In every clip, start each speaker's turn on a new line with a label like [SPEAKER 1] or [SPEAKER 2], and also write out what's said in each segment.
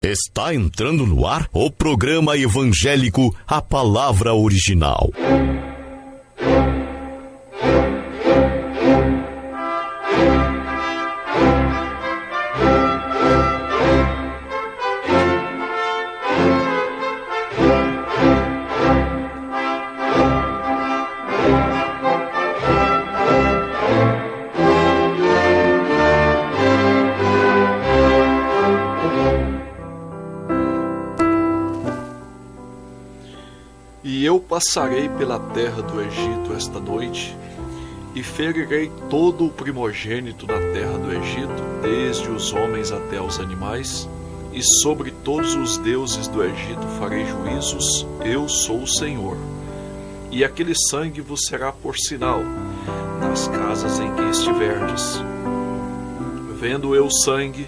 [SPEAKER 1] Está entrando no ar o programa evangélico A Palavra Original.
[SPEAKER 2] E eu passarei pela terra do Egito esta noite, e ferirei todo o primogênito na terra do Egito, desde os homens até os animais, e sobre todos os deuses do Egito farei juízos, eu sou o Senhor. E aquele sangue vos será por sinal nas casas em que estiverdes. Vendo eu o sangue,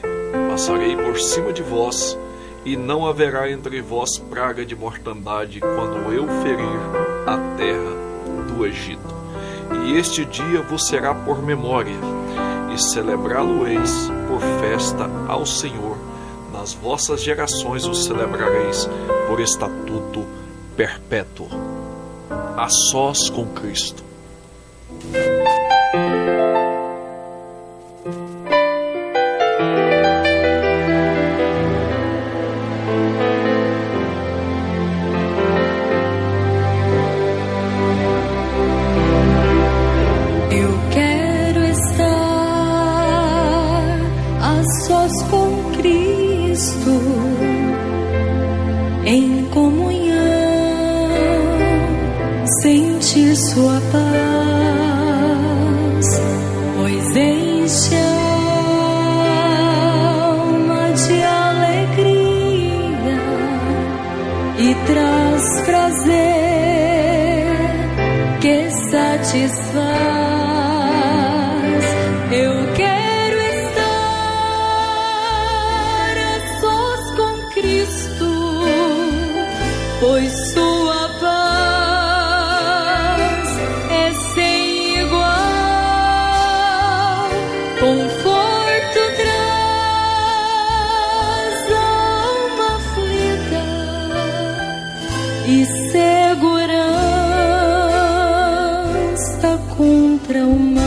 [SPEAKER 2] passarei por cima de vós, e não haverá entre vós praga de mortandade quando eu ferir a terra do Egito. E este dia vos será por memória, e celebrá-lo-eis por festa ao Senhor. Nas vossas gerações o celebrareis por estatuto perpétuo. A sós com Cristo.
[SPEAKER 3] Em comunhão, sentir sua paz, pois enche a alma de alegria e traz prazer que satisfaz. Eu quero estar a sós com Cristo, pois sua paz é sem igual, conforto traz a alma aflita e segurança contra o mal.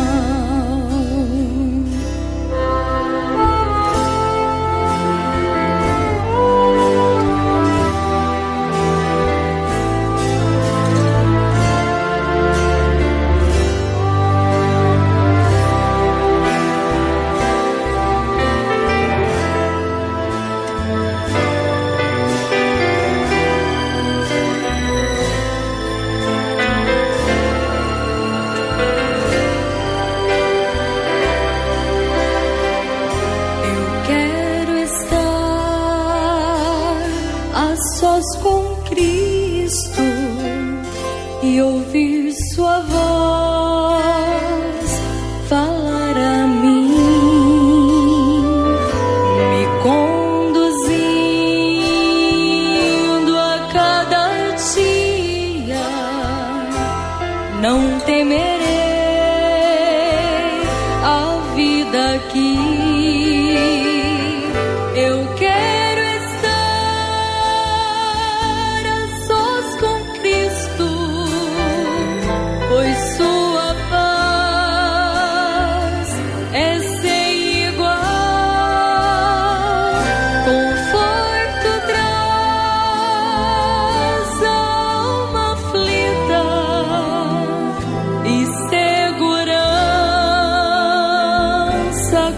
[SPEAKER 3] Com Cristo e ouvir sua voz falar a mim, me conduzindo a cada dia. Não temerei a vida aqui. Eu quero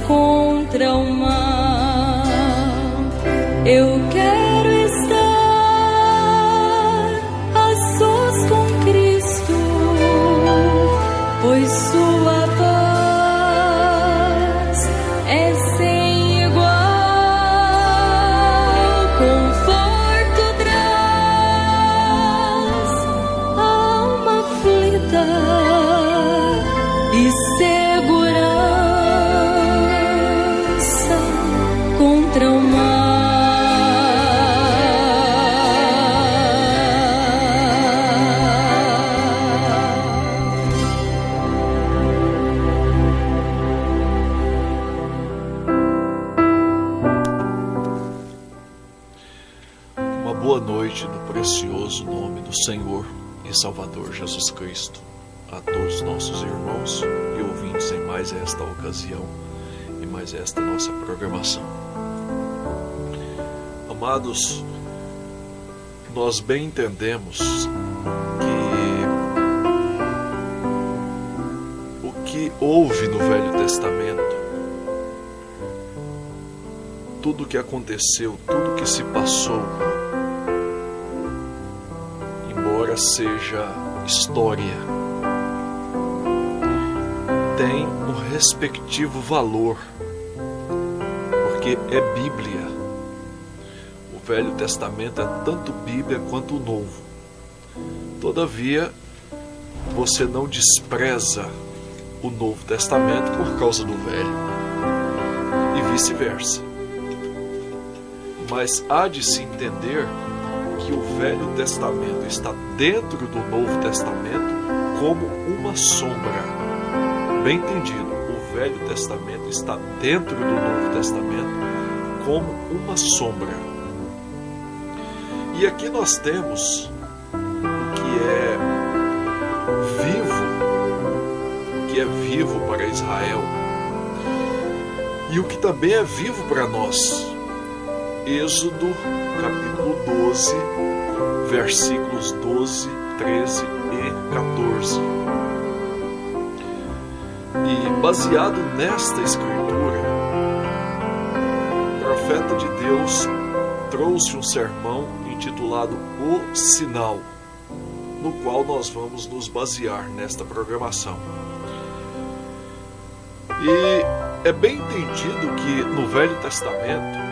[SPEAKER 3] contra o mal. Eu quero estar a sós com Cristo, pois sua paz é sem igual, conforto traz a alma aflita e segurança contra o mal.
[SPEAKER 2] boa noite no precioso nome do Senhor e Salvador Jesus Cristo a todos nossos irmãos e ouvintes em mais esta ocasião e mais esta nossa programação. Amados, nós bem entendemos que o que houve no Velho Testamento, tudo o que aconteceu, tudo o que se passou, embora seja história, tem um respectivo valor, porque é Bíblia. O Velho Testamento é tanto Bíblia quanto o Novo. Todavia, você não despreza o Novo Testamento por causa do Velho, e vice-versa. Mas há de se entender que o Velho Testamento está dentro do Novo Testamento como uma sombra. Bem entendido, o Velho Testamento está dentro do Novo Testamento como uma sombra. E aqui nós temos o que é vivo para Israel, e o que também é vivo para nós. Êxodo, capítulo 12, versículos 12, 13 e 14. E baseado nesta escritura, o profeta de Deus trouxe um sermão intitulado O Sinal, no qual nós vamos nos basear nesta programação. E é bem entendido que no Velho Testamento,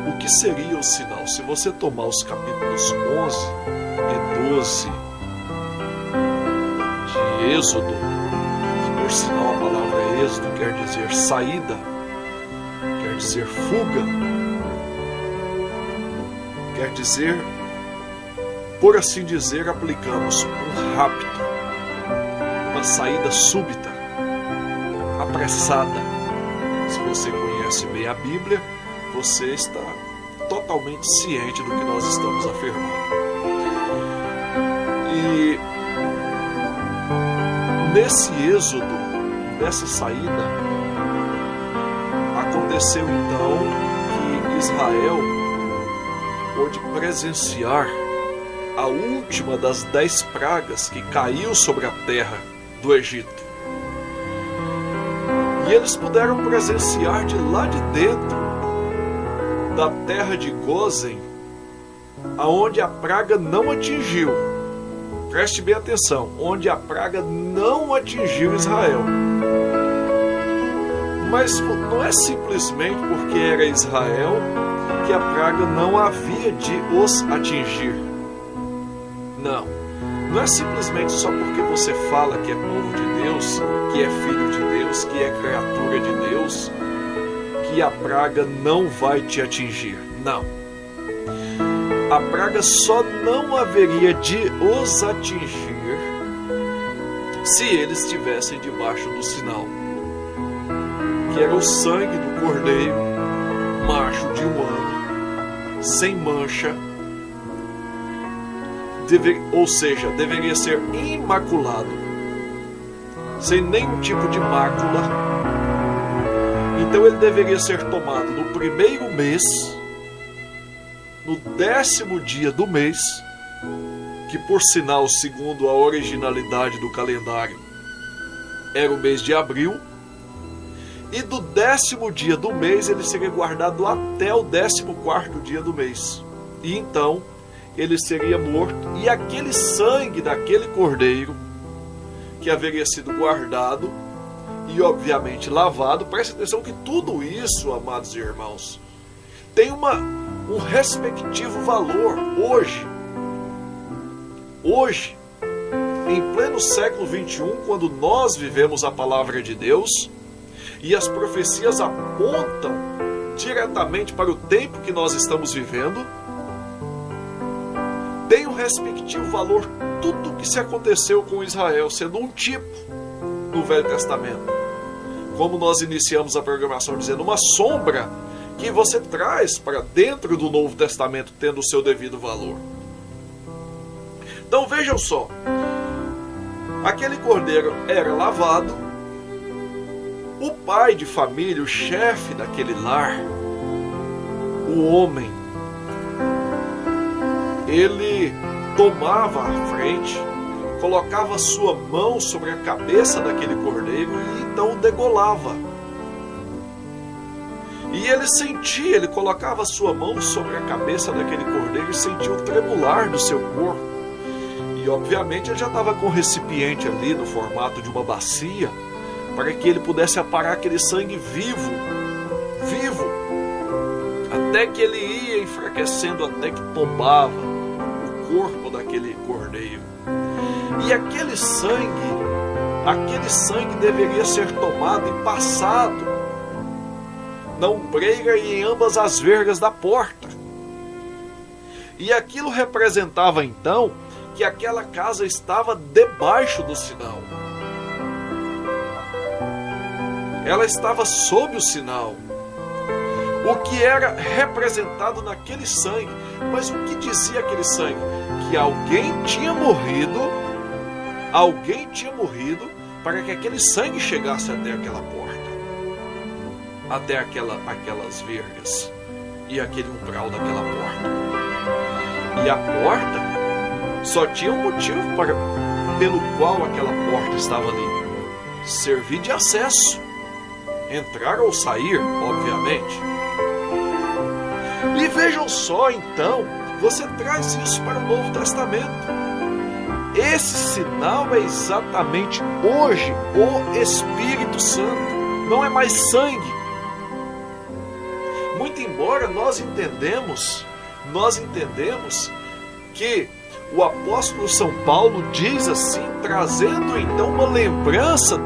[SPEAKER 2] o que seria o sinal? Se você tomar os capítulos 11 e 12 de Êxodo, que por sinal a palavra Êxodo quer dizer saída, quer dizer fuga, quer dizer, por assim dizer, aplicamos um rapto, uma saída súbita, apressada. Se você conhece bem a Bíblia, você está totalmente ciente do que nós estamos afirmando. E nesse êxodo, nessa saída, aconteceu então que Israel pôde presenciar a última das 10 pragas que caiu sobre a terra do Egito. E eles puderam presenciar de lá de dentro da terra de Gósen, aonde a praga não atingiu. Preste bem atenção, onde a praga não atingiu Israel. Mas não é simplesmente porque era Israel que a praga não havia de os atingir. Não, não é simplesmente só porque você fala que é povo de Deus, que é filho de Deus, que é criatura de Deus, que a praga não vai te atingir. Não. A praga só não haveria de os atingir se eles estivessem debaixo do sinal, que era o sangue do cordeiro, macho de 1 ano, sem mancha, ou seja, deveria ser imaculado, sem nenhum tipo de mácula. Então ele deveria ser tomado no primeiro mês, no 10º dia do mês, que por sinal, segundo a originalidade do calendário, era o mês de abril, e do 10º dia do mês ele seria guardado até o 14º dia do mês. E então ele seria morto, e aquele sangue daquele cordeiro que haveria sido guardado e obviamente lavado, preste atenção que tudo isso, amados irmãos, tem um respectivo valor hoje, em pleno século 21, quando nós vivemos a palavra de Deus e as profecias apontam diretamente para o tempo que nós estamos vivendo, tem um respectivo valor tudo o que se aconteceu com Israel, sendo um tipo no Velho Testamento. Como nós iniciamos a programação dizendo, uma sombra que você traz para dentro do Novo Testamento, tendo o seu devido valor. Então vejam só, aquele cordeiro era lavado, o pai de família, o chefe daquele lar, o homem, ele tomava a frente, colocava sua mão sobre a cabeça daquele cordeiro e então o degolava. E ele sentia, ele colocava sua mão sobre a cabeça daquele cordeiro e sentia o tremular do seu corpo. E obviamente ele já estava com o recipiente ali no formato de uma bacia, para que ele pudesse aparar aquele sangue vivo, até que ele ia enfraquecendo, até que tombava o corpo daquele cordeiro. E aquele sangue deveria ser tomado e passado na ombreira e em ambas as vergas da porta. E aquilo representava então que aquela casa estava debaixo do sinal. Ela estava sob o sinal. O que era representado naquele sangue. Mas o que dizia aquele sangue? Que alguém tinha morrido para que aquele sangue chegasse até aquela porta, até aquelas vergas e aquele umbral daquela porta. E a porta só tinha um motivo pelo qual aquela porta estava ali: servir de acesso, entrar ou sair, obviamente. E vejam só, então, você traz isso para o Novo Testamento. Esse sinal é exatamente hoje o Espírito Santo, não é mais sangue. Muito embora nós entendemos que o apóstolo São Paulo diz assim, trazendo então uma lembrança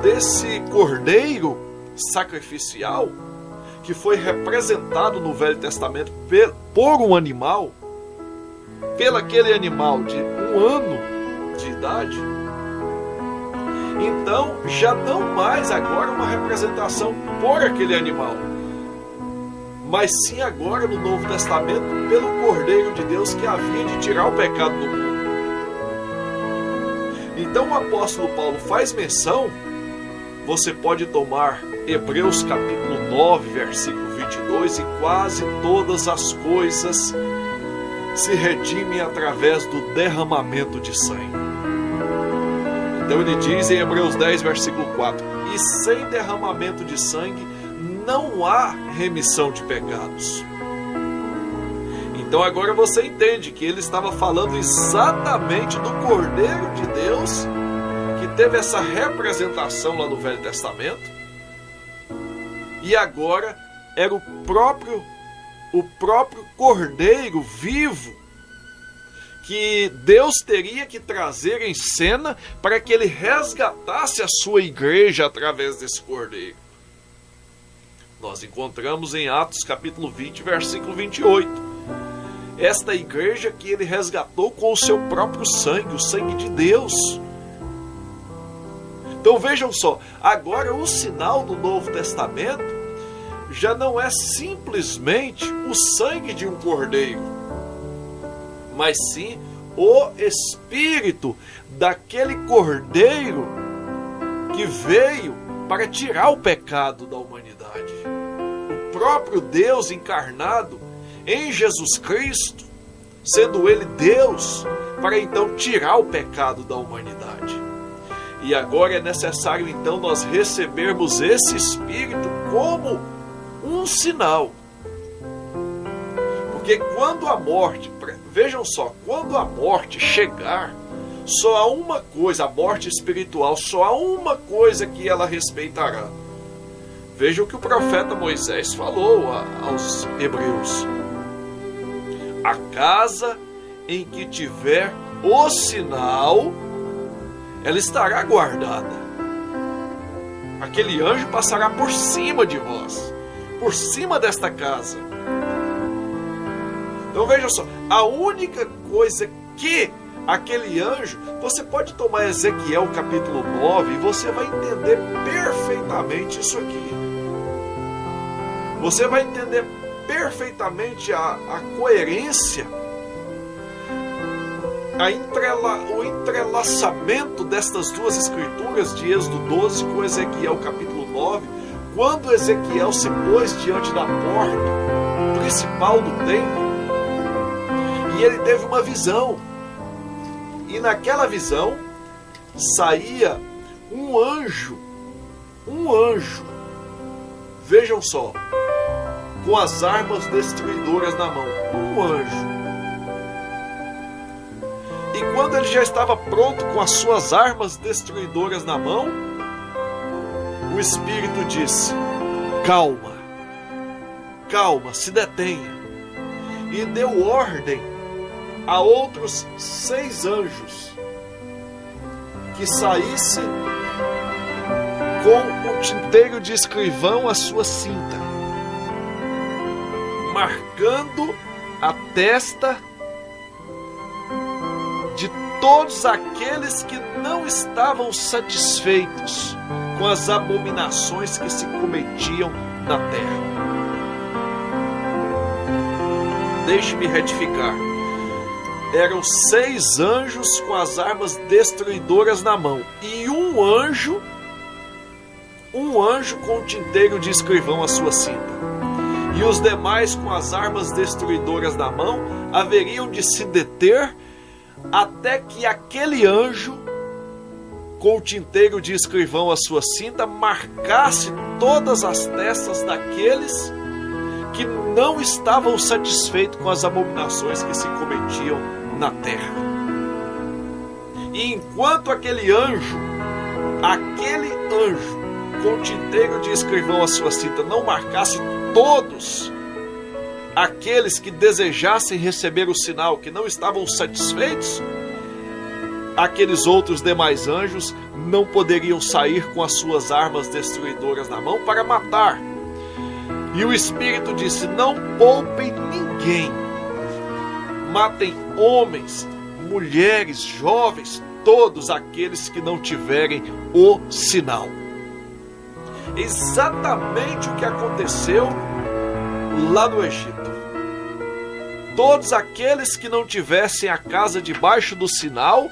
[SPEAKER 2] desse cordeiro sacrificial que foi representado no Velho Testamento por um animal, aquele animal de 1 ano de idade. Então já não mais agora uma representação por aquele animal, mas sim agora no Novo Testamento pelo Cordeiro de Deus que havia de tirar o pecado do mundo. Então o apóstolo Paulo faz menção, você pode tomar Hebreus capítulo 9, versículo 22, e quase todas as coisas se redimem através do derramamento de sangue. Então ele diz em Hebreus 10, versículo 4, e sem derramamento de sangue não há remissão de pecados. Então agora você entende que ele estava falando exatamente do Cordeiro de Deus, que teve essa representação lá no Velho Testamento, e agora era o próprio Cordeiro vivo que Deus teria que trazer em cena para que ele resgatasse a sua igreja através desse Cordeiro. Nós encontramos em Atos capítulo 20, versículo 28. Esta igreja que ele resgatou com o seu próprio sangue, o sangue de Deus. Então vejam só, agora o sinal do Novo Testamento já não é simplesmente o sangue de um cordeiro, mas sim o Espírito daquele cordeiro que veio para tirar o pecado da humanidade. O próprio Deus encarnado em Jesus Cristo, sendo Ele Deus, para então tirar o pecado da humanidade. E agora é necessário então nós recebermos esse Espírito como um sinal. Porque quando a morte, vejam só, quando a morte chegar, só há uma coisa, a morte espiritual, só há uma coisa que ela respeitará. Veja o que o profeta Moisés falou aos hebreus: a casa em que tiver o sinal, ela estará guardada. Aquele anjo passará por cima de vós, por cima desta casa. Então veja só, a única coisa que aquele anjo, você pode tomar Ezequiel capítulo 9 e você vai entender perfeitamente isso aqui. você vai entender perfeitamente a coerência, o entrelaçamento destas duas escrituras, de Êxodo 12 com Ezequiel capítulo 9, quando Ezequiel se pôs diante da porta principal do templo, e ele teve uma visão, e naquela visão saía um anjo, vejam só, com as armas destruidoras na mão, um anjo. E quando ele já estava pronto com as suas armas destruidoras na mão, o Espírito disse: calma, se detenha. E deu ordem a outros 6 anjos que saísse com o tinteiro de escrivão à sua cinta, marcando a testa de todos aqueles que não estavam satisfeitos com as abominações que se cometiam na terra. Deixe-me retificar. Eram 6 anjos com as armas destruidoras na mão, e um anjo com o tinteiro de escrivão à sua cinta. E os demais com as armas destruidoras na mão haveriam de se deter até que aquele anjo com o tinteiro de escrivão à sua cinta marcasse todas as testas daqueles que não estavam satisfeitos com as abominações que se cometiam na terra. E enquanto aquele anjo com o tinteiro de escrivão à sua cinta não marcasse todos aqueles que desejassem receber o sinal, que não estavam satisfeitos, aqueles outros demais anjos não poderiam sair com as suas armas destruidoras na mão para matar. E o Espírito disse: não poupem ninguém, matem homens, mulheres, jovens, todos aqueles que não tiverem o sinal. Exatamente o que aconteceu lá no Egito. Todos aqueles que não tivessem a casa debaixo do sinal,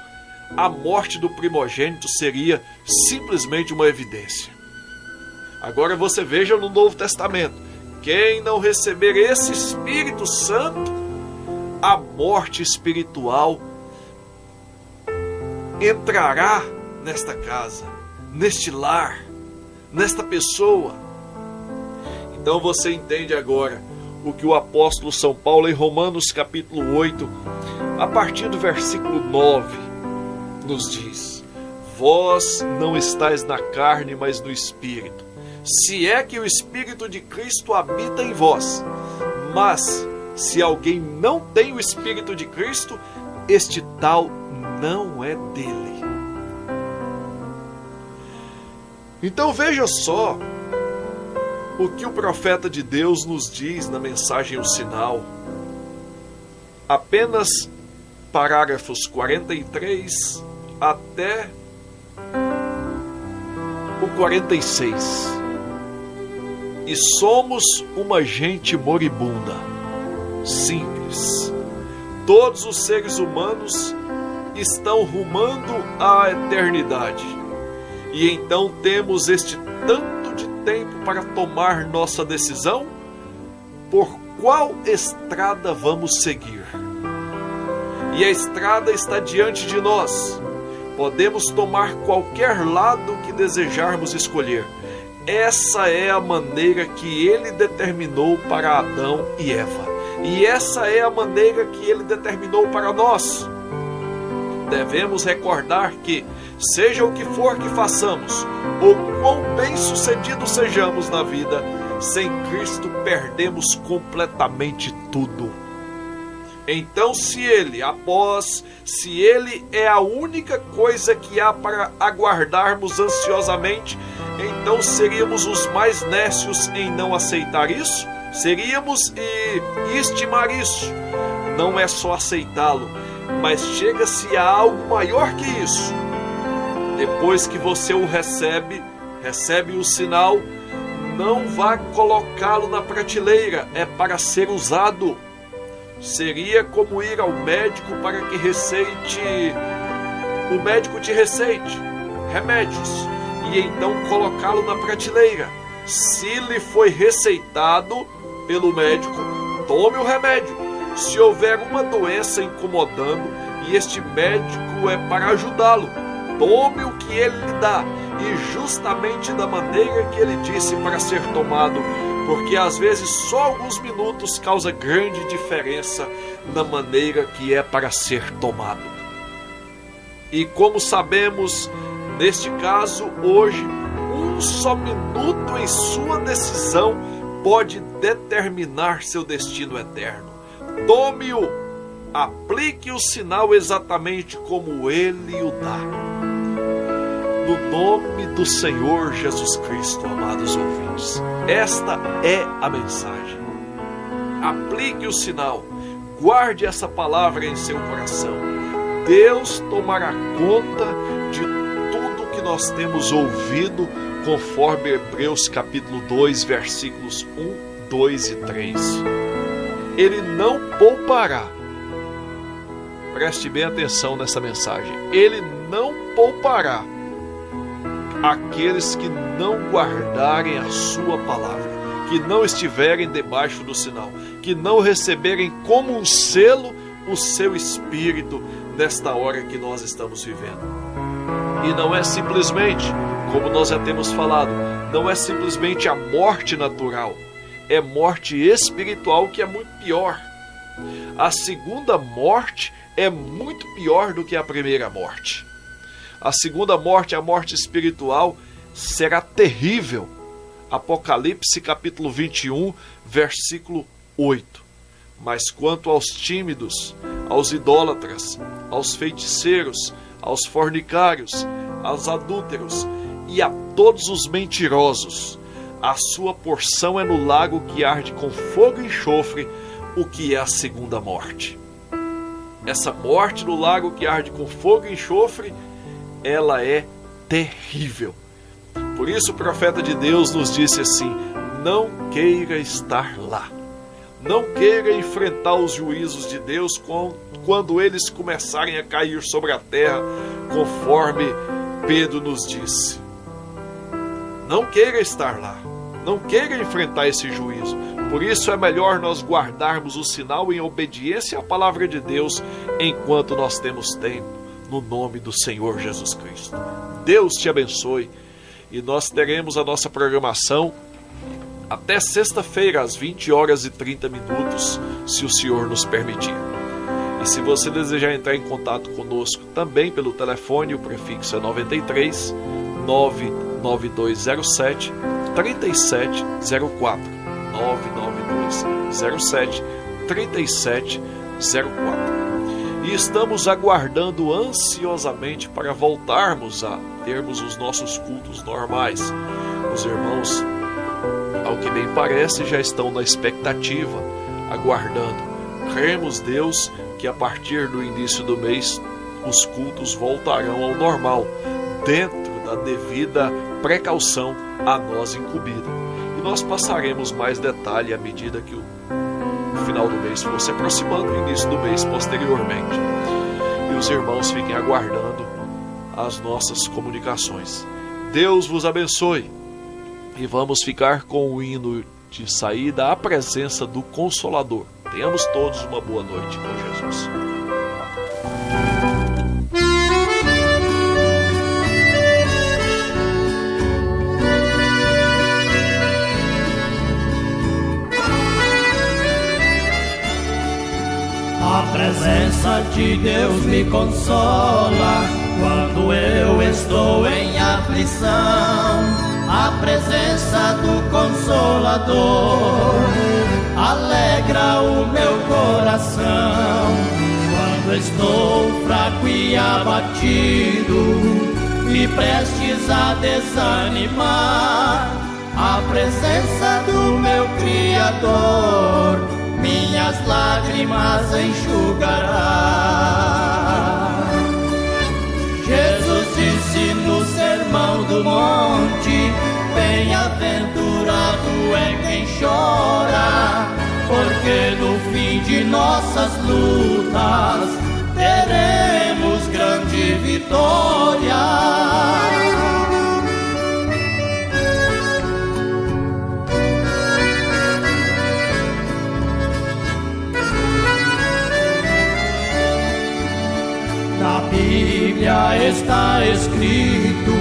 [SPEAKER 2] a morte do primogênito seria simplesmente uma evidência. Agora você veja no Novo Testamento: quem não receber esse Espírito Santo, a morte espiritual entrará nesta casa, neste lar, nesta pessoa. Então você entende agora o que o apóstolo São Paulo em Romanos capítulo 8, a partir do versículo 9, nos diz: vós não estáis na carne, mas no Espírito, se é que o Espírito de Cristo habita em vós. Mas se alguém não tem o Espírito de Cristo, este tal não é dele. Então veja só o que o profeta de Deus nos diz na mensagem O Sinal. Apenas parágrafos 43 até o 46. E somos uma gente moribunda, simples. Todos os seres humanos estão rumando à eternidade. E então temos este tanto de tempo para tomar nossa decisão: por qual estrada vamos seguir? E a estrada está diante de nós. Podemos tomar qualquer lado que desejarmos escolher. Essa é a maneira que ele determinou para Adão e Eva. E essa é a maneira que ele determinou para nós. Devemos recordar que, seja o que for que façamos, ou quão bem-sucedidos sejamos na vida, sem Cristo perdemos completamente tudo. Então, se Ele é a única coisa que há para aguardarmos ansiosamente, então seríamos os mais nécios em não aceitar isso? Seríamos e estimar isso. Não é só aceitá-lo, mas chega-se a algo maior que isso. Depois que você o recebe o sinal, Não vá colocá-lo na prateleira, é para ser usado. Seria como ir ao médico para que o médico te receite remédios e então colocá-lo na prateleira. Se lhe foi receitado pelo médico, tome o remédio. Se houver uma doença incomodando e este médico é para ajudá-lo, tome o que ele lhe dá, e justamente da maneira que ele disse para ser tomado, porque às vezes só alguns minutos causa grande diferença na maneira que é para ser tomado. E como sabemos, neste caso, hoje, um só minuto em sua decisão pode determinar seu destino eterno. Tome-o, aplique o sinal exatamente como ele o dá. No nome do Senhor Jesus Cristo, amados ouvintes, esta é a mensagem. Aplique o sinal, guarde essa palavra em seu coração. Deus tomará conta de tudo que nós temos ouvido, conforme Hebreus capítulo 2, versículos 1, 2 e 3. Ele não poupará. Preste bem atenção nessa mensagem. Ele não poupará aqueles que não guardarem a sua palavra, que não estiverem debaixo do sinal, que não receberem como um selo o seu espírito nesta hora que nós estamos vivendo. E não é simplesmente, como nós já temos falado, não é simplesmente a morte natural, é morte espiritual, que é muito pior. A segunda morte é muito pior do que a primeira morte. A segunda morte, a morte espiritual, será terrível. Apocalipse capítulo 21, versículo 8. Mas quanto aos tímidos, aos idólatras, aos feiticeiros, aos fornicários, aos adúlteros e a todos os mentirosos, a sua porção é no lago que arde com fogo e enxofre, o que é a segunda morte. Essa morte no lago que arde com fogo e enxofre, ela é terrível. Por isso o profeta de Deus nos disse assim: não queira estar lá. Não queira enfrentar os juízos de Deus quando eles começarem a cair sobre a terra, conforme Pedro nos disse. Não queira estar lá. Não queira enfrentar esse juízo. Por isso é melhor nós guardarmos o sinal em obediência à palavra de Deus enquanto nós temos tempo, no nome do Senhor Jesus Cristo. Deus te abençoe, e nós teremos a nossa programação até sexta-feira, às 20 horas e 30 minutos, se o Senhor nos permitir. E se você desejar entrar em contato conosco também pelo telefone, o prefixo é 93 99207 3704 99207 3704. E estamos aguardando ansiosamente para voltarmos a termos os nossos cultos normais. Os irmãos, ao que bem parece, já estão na expectativa, aguardando. Cremos, Deus, que a partir do início do mês os cultos voltarão ao normal, dentro da devida precaução a nós incumbida. E nós passaremos mais detalhe à medida que o final do mês for se aproximando, o início do mês posteriormente. E os irmãos fiquem aguardando as nossas comunicações. Deus vos abençoe. E vamos ficar com o hino de saída à presença do Consolador. Tenhamos todos uma boa noite com Jesus.
[SPEAKER 4] A presença de Deus me consola quando eu estou em aflição. A presença do Consolador alegra o meu coração. Quando estou fraco e abatido e prestes a desanimar, a presença do meu Criador minhas lágrimas enxugará. Jesus disse no Sermão do Monte: bem-aventurado chora, porque no fim de nossas lutas teremos grande vitória. Na Bíblia está escrito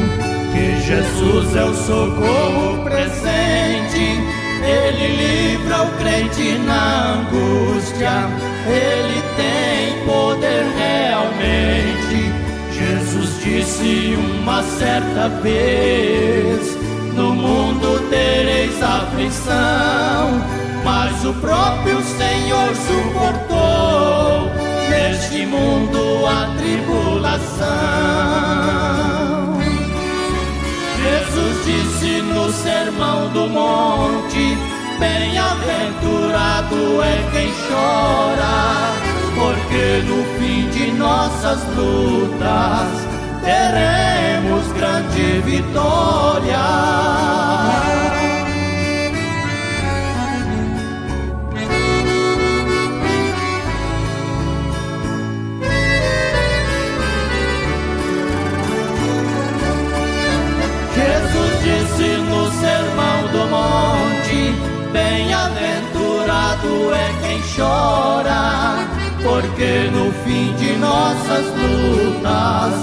[SPEAKER 4] que Jesus é o socorro presente. Ele livra o crente na angústia, Ele tem poder realmente. Jesus disse uma certa vez: no mundo tereis aflição, mas o próprio Senhor suportou neste mundo a tribulação. Jesus disse no Sermão do Monte: bem-aventurado é quem chora, porque no fim de nossas lutas teremos grande vitória. Disse no Sermão do Monte: bem-aventurado é quem chora, porque no fim de nossas lutas